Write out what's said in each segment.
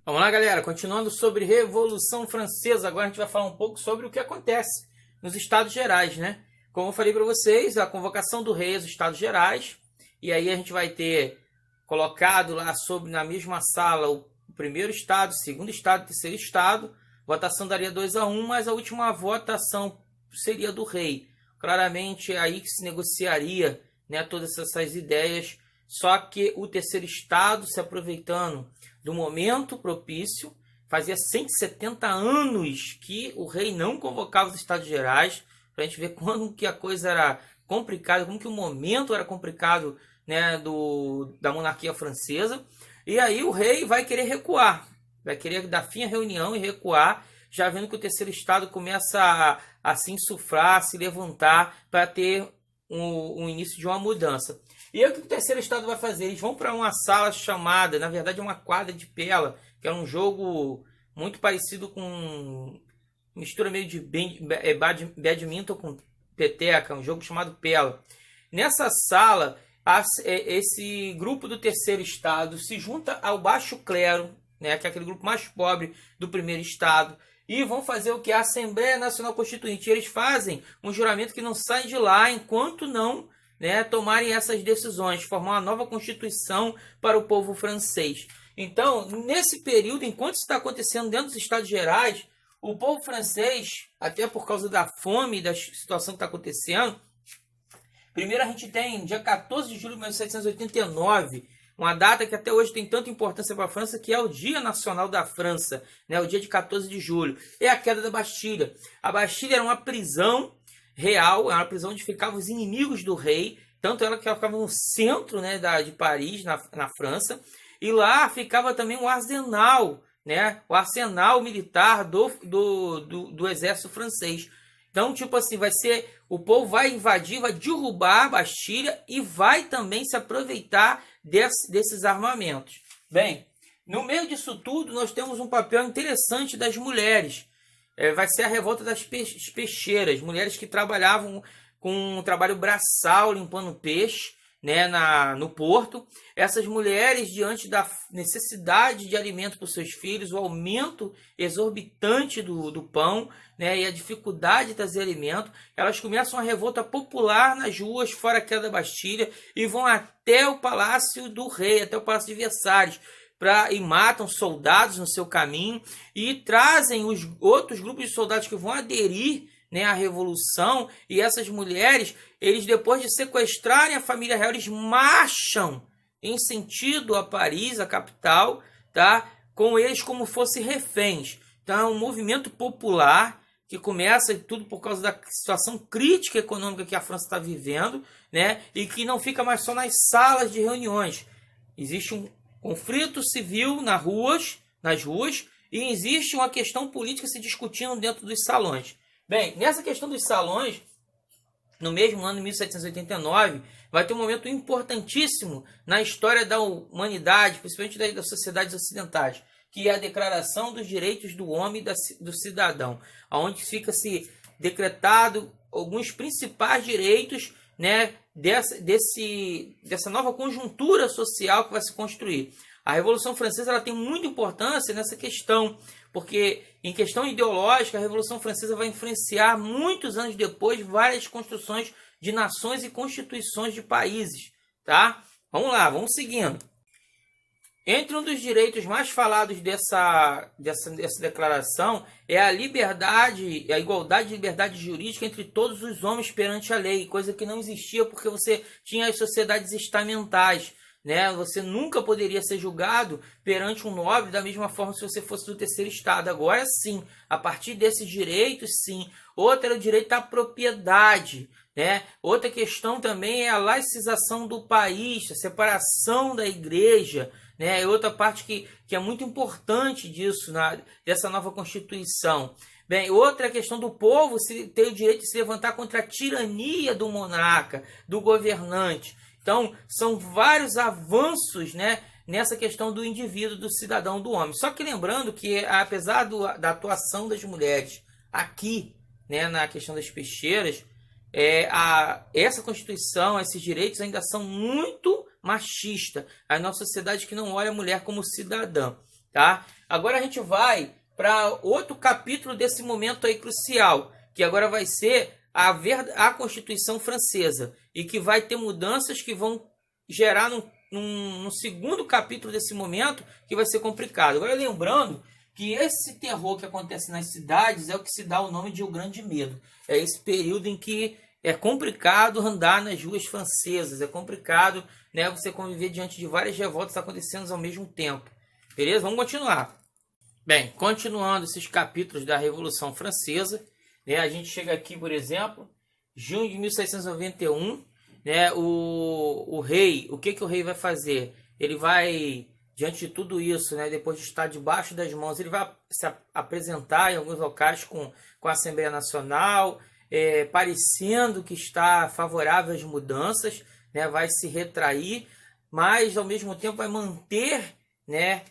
Vamos lá, galera. Continuando sobre Revolução Francesa, agora a gente vai falar um pouco sobre o que acontece nos Estados Gerais, né? Como eu falei para vocês, a convocação do rei aos Estados Gerais, e aí a gente vai ter colocado lá na mesma sala o primeiro estado, o segundo estado, o terceiro estado. Votação daria 2-1, mas a última votação seria do rei. Claramente é aí que se negociaria, né, todas essas ideias. Só que o terceiro estado, se aproveitando do momento propício, fazia 170 anos que o rei não convocava os Estados Gerais, para a gente ver como que a coisa era complicada, como que o momento era complicado, né, da monarquia francesa. E aí o rei vai querer recuar, vai querer dar fim à reunião e recuar, já vendo que o terceiro estado começa a se insuflar, a se levantar para ter o início de uma mudança. E aí o que o terceiro estado vai fazer? Eles vão para uma sala chamada, na verdade é uma quadra de pela, que é um jogo muito parecido com mistura meio de badminton com peteca, um jogo chamado pela. Nessa sala, esse grupo do terceiro estado se junta ao baixo clero, né, que é aquele grupo mais pobre do primeiro estado, e vão fazer o que? A Assembleia Nacional Constituinte. Eles fazem um juramento que não sai de lá enquanto não, né, tomarem essas decisões, formar uma nova Constituição para o povo francês. Então, nesse período, enquanto isso está acontecendo dentro dos Estados Gerais, o povo francês, até por causa da fome e da situação que está acontecendo, primeiro a gente tem dia 14 de julho de 1789, uma data que até hoje tem tanta importância para a França, que é o Dia Nacional da França, né, o dia de 14 de julho. É a queda da Bastilha. A Bastilha era uma prisão real, era uma prisão onde ficavam os inimigos do rei, tanto ela que ela ficava no centro, né, de Paris, na França, e lá ficava também o arsenal, né, o arsenal militar do exército francês. Então, tipo assim, o povo vai invadir, vai derrubar a Bastilha e vai também se aproveitar desses armamentos. Bem, no meio disso tudo, nós temos um papel interessante das mulheres. Vai ser a revolta das peixeiras, mulheres que trabalhavam com um trabalho braçal, limpando peixe, né, no porto. Essas mulheres, diante da necessidade de alimento para os seus filhos, o aumento exorbitante do pão, né, e a dificuldade de trazer alimento, elas começam a revolta popular nas ruas, fora a queda da Bastilha, e vão até o palácio do rei, até o palácio de Versalhes, e matam soldados no seu caminho, e trazem os outros grupos de soldados que vão aderir, né, à revolução. E essas mulheres, eles, depois de sequestrarem a família real, eles marcham em sentido a Paris, a capital, tá, com eles como fossem reféns. Então é um movimento popular que começa tudo por causa da situação crítica econômica que a França está vivendo, né, e que não fica mais só nas salas de reuniões. Existe um conflito civil nas ruas, e existe uma questão política se discutindo dentro dos salões. Bem, nessa questão dos salões, no mesmo ano de 1789, vai ter um momento importantíssimo na história da humanidade, principalmente das sociedades ocidentais, que é a Declaração dos Direitos do Homem e do Cidadão, onde fica-se decretado alguns principais direitos, né, dessa nova conjuntura social que vai se construir. A Revolução Francesa ela tem muita importância nessa questão, porque em questão ideológica, a Revolução Francesa vai influenciar muitos anos depois várias construções de nações e constituições de países, tá? Vamos lá, vamos seguindo. Entre um dos direitos mais falados dessa declaração é a liberdade, a igualdade de liberdade jurídica entre todos os homens perante a lei, coisa que não existia porque você tinha as sociedades estamentais, né? Você nunca poderia ser julgado perante um nobre da mesma forma se você fosse do terceiro estado. Agora sim, a partir desses direitos, sim. Outra é o direito à propriedade, né? Outra questão também é a laicização do país, a separação da igreja, né? É outra parte que é muito importante disso, dessa nova Constituição. Bem, outra questão do povo ter o direito de se levantar contra a tirania do monarca, do governante. Então, são vários avanços, né, nessa questão do indivíduo, do cidadão, do homem. Só que lembrando que, apesar da atuação das mulheres aqui, né, na questão das peixeiras, essa Constituição, esses direitos ainda são muito machistas. A nossa sociedade que não olha a mulher como cidadã. tá? Agora a gente vai para outro capítulo desse momento aí crucial, que agora vai ser a Constituição Francesa, e que vai ter mudanças que vão gerar num segundo capítulo desse momento, que vai ser complicado. Agora, lembrando que esse terror que acontece nas cidades é o que se dá o nome de O Grande Medo. É esse período em que é complicado andar nas ruas francesas, é complicado, né, você conviver diante de várias revoltas acontecendo ao mesmo tempo. Beleza? Vamos continuar. Bem, continuando esses capítulos da Revolução Francesa, né, a gente chega aqui, por exemplo, junho de 1791, né, o rei, o que o rei vai fazer? Ele vai, diante de tudo isso, né, depois de estar debaixo das mãos, ele vai se apresentar em alguns locais com a Assembleia Nacional, parecendo que está favorável às mudanças, né, vai se retrair, mas ao mesmo tempo vai manter, né,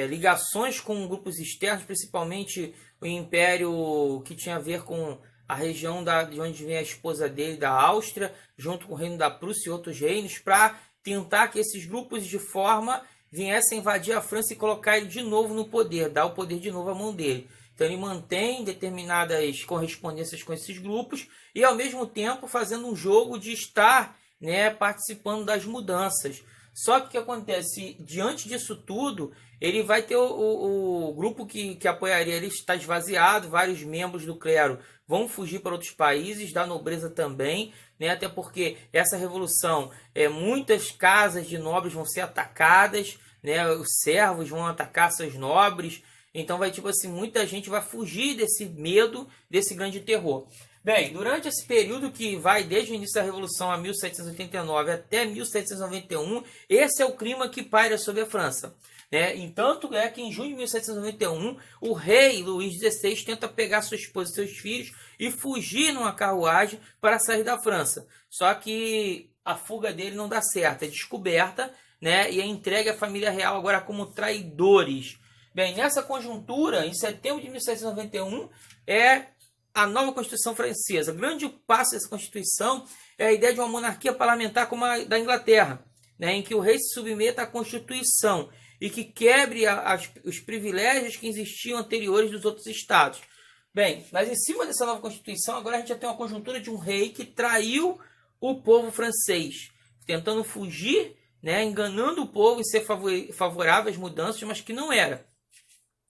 ligações com grupos externos, principalmente o Império que tinha a ver com a região de onde vem a esposa dele, da Áustria, junto com o reino da Prússia e outros reinos, para tentar que esses grupos de forma viessem invadir a França e colocar ele de novo no poder, dar o poder de novo à mão dele. Então ele mantém determinadas correspondências com esses grupos e ao mesmo tempo fazendo um jogo de estar, né, participando das mudanças. Só que o que acontece, diante disso tudo, ele vai ter o grupo que apoiaria ele está esvaziado, vários membros do clero vão fugir para outros países, da nobreza também, né? Até porque essa revolução, muitas casas de nobres vão ser atacadas, né? Os servos vão atacar seus nobres, então vai tipo assim, muita gente vai fugir desse medo, desse grande terror. Bem, durante esse período que vai desde o início da Revolução a 1789 até 1791, esse é o clima que paira sobre a França. Né? Entanto, é que em junho de 1791, o rei Luís XVI tenta pegar sua esposa e seus filhos e fugir numa carruagem para sair da França. Só que a fuga dele não dá certo, é descoberta, né? E é entregue à família real agora como traidores. Bem, nessa conjuntura, em setembro de 1791, a nova Constituição Francesa. O grande passo dessa Constituição é a ideia de uma monarquia parlamentar como a da Inglaterra, né, em que o rei se submeta à Constituição e que quebre os privilégios que existiam anteriores dos outros estados. Bem, mas em cima dessa nova Constituição, agora a gente já tem uma conjuntura de um rei que traiu o povo francês, tentando fugir, né, enganando o povo e ser favorável às mudanças, mas que não era.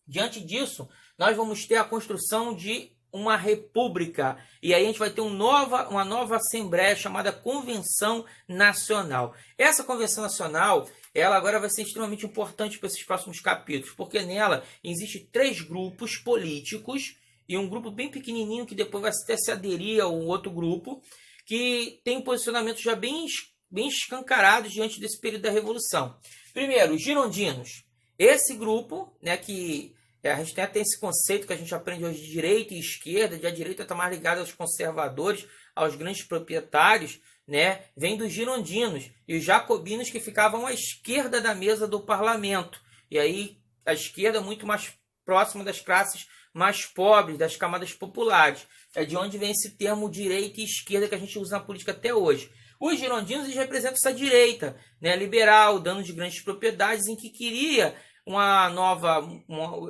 Diante disso, nós vamos ter a construção de uma república. E aí a gente vai ter uma nova assembleia chamada Convenção Nacional. Essa Convenção Nacional, ela agora vai ser extremamente importante para esses próximos capítulos, porque nela existem 3 grupos políticos e um grupo bem pequenininho que depois vai até se aderir ao outro grupo, que tem posicionamentos já bem escancarados diante desse período da Revolução. Primeiro, os girondinos. Esse grupo, né, que a gente tem até esse conceito que a gente aprende hoje de direita e esquerda, de a direita está mais ligada aos conservadores, aos grandes proprietários, né? Vem dos girondinos e os jacobinos que ficavam à esquerda da mesa do parlamento. E aí a esquerda muito mais próxima das classes mais pobres, das camadas populares. É de onde vem esse termo direita e esquerda que a gente usa na política até hoje. Os girondinos eles representam essa direita, né, liberal, dando de grandes propriedades, em que queria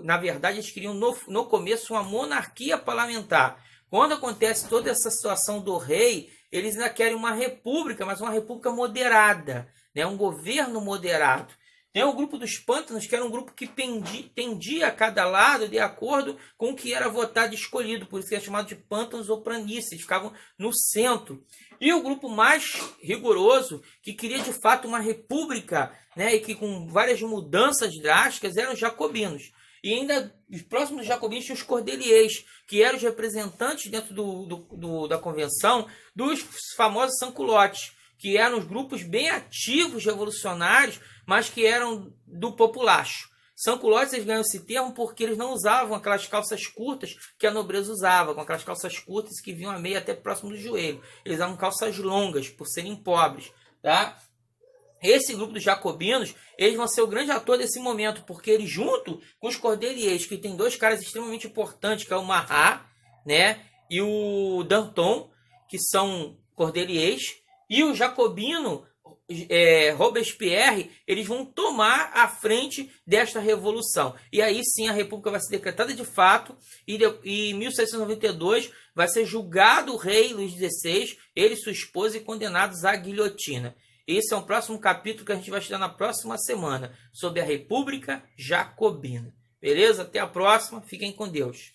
na verdade eles queriam no começo uma monarquia parlamentar. Quando acontece toda essa situação do rei, eles ainda querem uma república, mas uma república moderada, né? Um governo moderado. Tem o grupo dos pântanos, que era um grupo que tendia a cada lado de acordo com o que era votado e escolhido, por isso que é chamado de pântanos ou planícies, ficavam no centro. E o grupo mais rigoroso, que queria de fato uma república, né, e que com várias mudanças drásticas, eram os jacobinos. E ainda próximos dos jacobinos tinha os cordeliers, que eram os representantes dentro da convenção dos famosos sans-culottes, que eram os grupos bem ativos revolucionários, mas que eram do populacho. Sans-culottes, eles ganham esse termo porque eles não usavam aquelas calças curtas que a nobreza usava, com aquelas calças curtas que vinham a meia até próximo do joelho. Eles usavam calças longas, por serem pobres, tá? Esse grupo dos jacobinos, eles vão ser o grande ator desse momento, porque eles, junto com os cordeliers, que tem 2 caras extremamente importantes, que é o Marat, né, e o Danton, que são cordeliers, e o jacobino Robespierre, eles vão tomar a frente desta revolução. E aí sim a república vai ser decretada de fato, e em 1792 vai ser julgado o rei Luís XVI, ele e sua esposa, e condenados à guilhotina. Esse é um próximo capítulo que a gente vai estudar na próxima semana, sobre a República Jacobina. Beleza? Até a próxima. Fiquem com Deus.